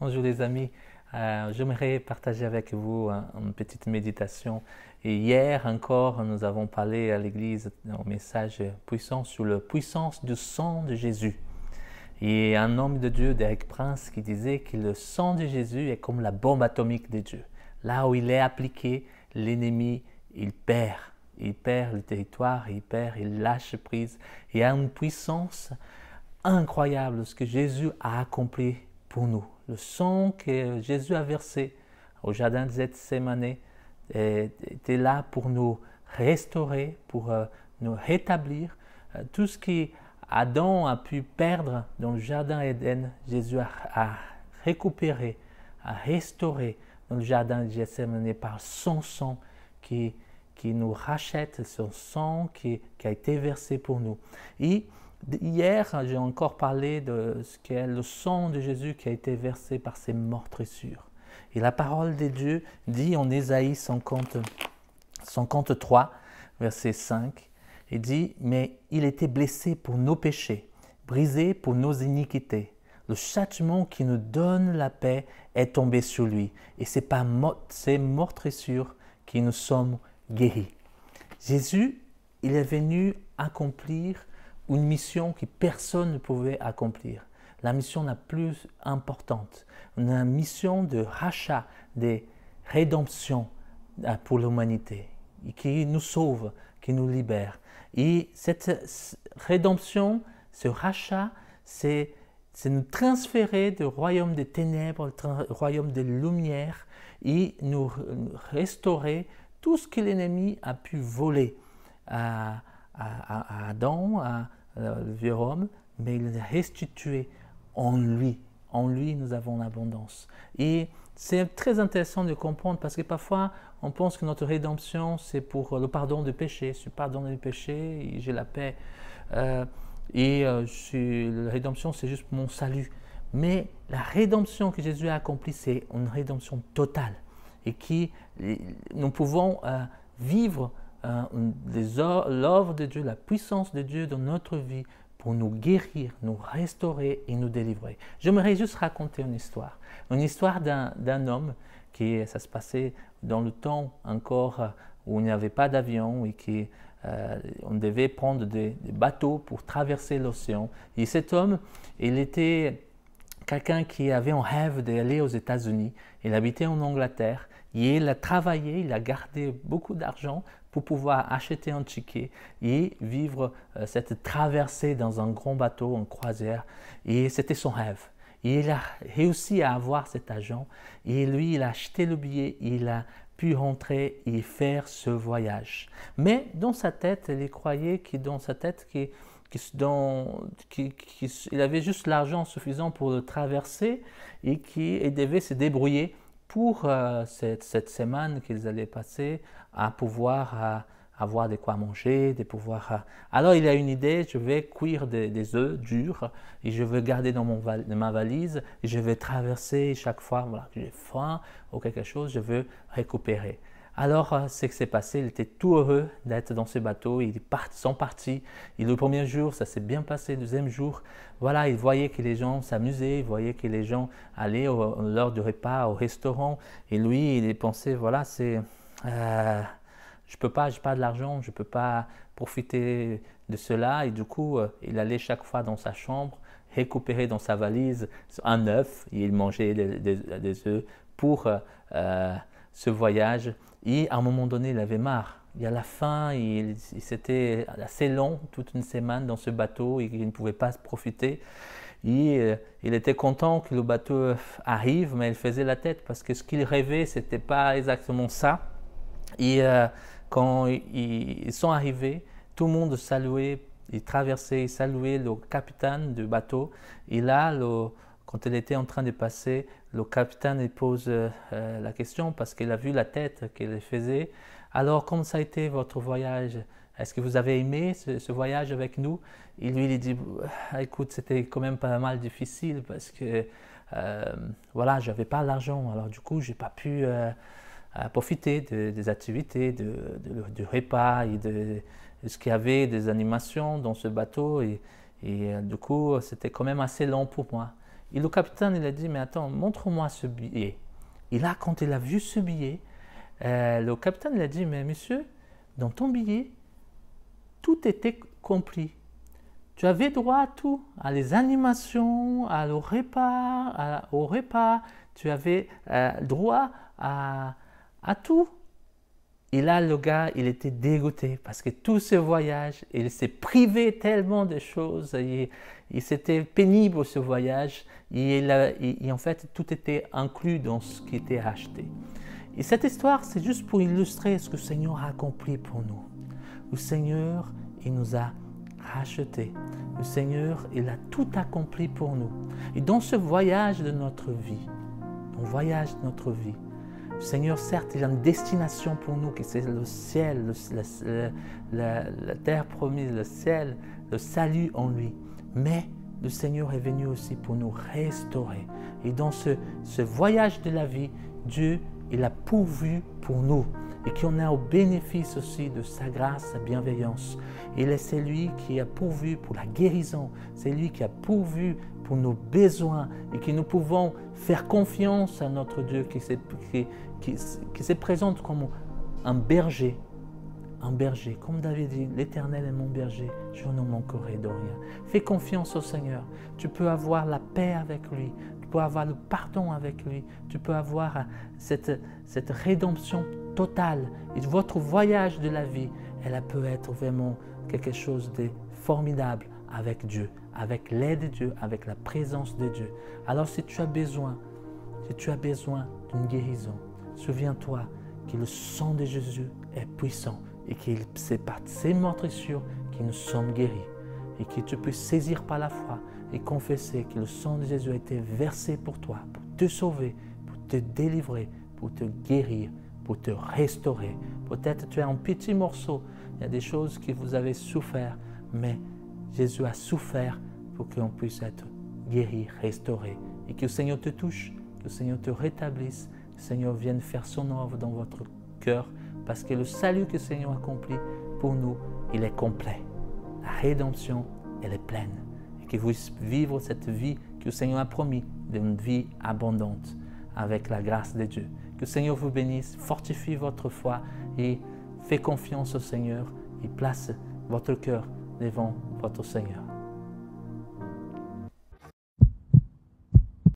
Bonjour les amis. J'aimerais partager avec vous une petite méditation. Et hier encore, nous avons parlé à l'église un message puissant sur la puissance du sang de Jésus. Et un homme de Dieu, Derek Prince, qui disait que le sang de Jésus est comme la bombe atomique de Dieu. Là où il est appliqué, l'ennemi, il perd. Il perd le territoire, il lâche prise. Il y a une puissance incroyable ce que Jésus a accompli pour nous. Le sang que Jésus a versé au jardin de Gethsémani était là pour nous restaurer, pour nous rétablir. Tout ce que Adam a pu perdre dans le jardin Éden, Jésus a récupéré, a restauré dans le jardin de Gethsémani par son sang qui nous rachète, son sang qui a été versé pour nous. Et hier, j'ai encore parlé de ce qu'est le sang de Jésus qui a été versé par ses meurtrissures. Et la parole de Dieu dit en Ésaïe 53, verset 5, il dit « Mais il était blessé pour nos péchés, brisé pour nos iniquités. Le châtiment qui nous donne la paix est tombé sur lui, et c'est par ses meurtrissures que nous sommes guéris. » Jésus, il est venu accomplir une mission que personne ne pouvait accomplir. La mission la plus importante, une mission de rachat, de rédemption pour l'humanité, qui nous sauve, qui nous libère. Et cette rédemption, ce rachat, c'est nous transférer du royaume des ténèbres au royaume des lumières et nous restaurer tout ce que l'ennemi a pu voler à Adam, le vieux homme, mais il est restitué en lui. En lui, nous avons l'abondance. Et c'est très intéressant de comprendre parce que parfois, on pense que notre rédemption, c'est pour le pardon de péché. Je suis pardonné du péché et j'ai la paix. La rédemption, c'est juste mon salut. Mais la rédemption que Jésus a accomplie, c'est une rédemption totale. Et qui nous pouvons vivre l'œuvre de Dieu, la puissance de Dieu dans notre vie pour nous guérir, nous restaurer et nous délivrer. J'aimerais juste raconter une histoire d'un homme ça se passait dans le temps encore où il n'y avait pas d'avion et on devait prendre des bateaux pour traverser l'océan. Et cet homme, il était quelqu'un qui avait un rêve d'aller aux États-Unis. Il habitait en Angleterre et il a travaillé, il a gardé beaucoup d'argent pour pouvoir acheter un ticket et vivre cette traversée dans un grand bateau, en croisière. Et c'était son rêve. Et il a réussi à avoir cet argent et lui, il a acheté le billet, il a pu rentrer et faire ce voyage. Mais dans sa tête, il croyait qu'il avait juste l'argent suffisant pour le traverser et qu'il devait se débrouiller pour cette semaine qu'ils allaient passer à pouvoir avoir de quoi manger, Alors il a une idée, je vais cuire des œufs durs et je vais garder dans ma valise et je vais traverser chaque fois, voilà, que j'ai faim ou quelque chose, je veux récupérer. Alors, ce qui s'est passé, il était tout heureux d'être dans ce bateau. Ils sont partis. Et le premier jour, ça s'est bien passé. Le deuxième jour, voilà, il voyait que les gens s'amusaient, il voyait que les gens allaient lors du repas au restaurant. Et lui, il pensait, voilà, je peux pas, j'ai pas de l'argent, je peux pas profiter de cela. Et du coup, il allait chaque fois dans sa chambre, récupérer dans sa valise un œuf. Et il mangeait des œufs pour ce voyage. Et à un moment donné, il avait marre. Et à la fin, c'était assez long, toute une semaine dans ce bateau, et il ne pouvait pas profiter. Et il était content que le bateau arrive, mais il faisait la tête parce que ce qu'il rêvait, ce n'était pas exactement ça. Et quand ils sont arrivés, tout le monde saluait, ils traversaient, ils saluaient le capitaine du bateau. Et là, quand il était en train de passer, le capitaine pose la question parce qu'il a vu la tête qu'il faisait. Alors, comment ça a été votre voyage? Est-ce que vous avez aimé ce voyage avec nous? Et lui, il dit, écoute, c'était quand même pas mal difficile parce que voilà, j'avais pas l'argent. Alors du coup, j'ai pas pu profiter des activités, du repas et de ce qu'il y avait, des animations dans ce bateau. Et du coup, c'était quand même assez long pour moi. Et le capitaine, il a dit, mais attends, montre-moi ce billet. Et là, quand il a vu ce billet, le capitaine, il a dit, mais monsieur, dans ton billet, tout était compris. Tu avais droit à tout, à les animations, au repas, tu avais droit à tout. Et là, le gars, il était dégoûté parce que tout ce voyage, il s'est privé tellement de choses. C'était pénible ce voyage. Et en fait, tout était inclus dans ce qui était acheté. Et cette histoire, c'est juste pour illustrer ce que le Seigneur a accompli pour nous. Le Seigneur, il nous a rachetés. Le Seigneur, il a tout accompli pour nous. Et dans ce voyage de notre vie, le Seigneur, certes, il a une destination pour nous, qui c'est le ciel, la terre promise, le ciel, le salut en lui. Mais le Seigneur est venu aussi pour nous restaurer. Et dans ce voyage de la vie, Dieu, il a pourvu pour nous. Et qu'on a au bénéfice aussi de sa grâce, sa bienveillance. C'est lui qui a pourvu pour la guérison. C'est lui qui a pourvu pour nos besoins et que nous pouvons faire confiance à notre Dieu qui se présente comme un berger. Un berger, comme David dit, l'Éternel est mon berger, je ne manquerai de rien. Fais confiance au Seigneur. Tu peux avoir la paix avec lui. Tu peux avoir le pardon avec lui. Tu peux avoir cette rédemption totale. Et votre voyage de la vie, elle peut être vraiment quelque chose de formidable avec Dieu, avec l'aide de Dieu, avec la présence de Dieu. Alors si tu as besoin d'une guérison, souviens-toi que le sang de Jésus est puissant et que c'est par ses meurtrissures que nous sommes guéris. Et que tu peux saisir par la foi et confesser que le sang de Jésus a été versé pour toi, pour te sauver, pour te délivrer, pour te guérir, pour te restaurer. Peut-être tu as un petit morceau, il y a des choses que vous avez souffert, mais Jésus a souffert pour qu'on puisse être guéri, restauré. Et que le Seigneur te touche, que le Seigneur te rétablisse, que le Seigneur vienne faire son œuvre dans votre cœur, parce que le salut que le Seigneur accomplit pour nous, il est complet. La rédemption, elle est pleine. Et que vous vivre cette vie que le Seigneur a promis, d'une vie abondante, avec la grâce de Dieu. Que le Seigneur vous bénisse, fortifie votre foi et fait confiance au Seigneur et place votre cœur devant votre Seigneur.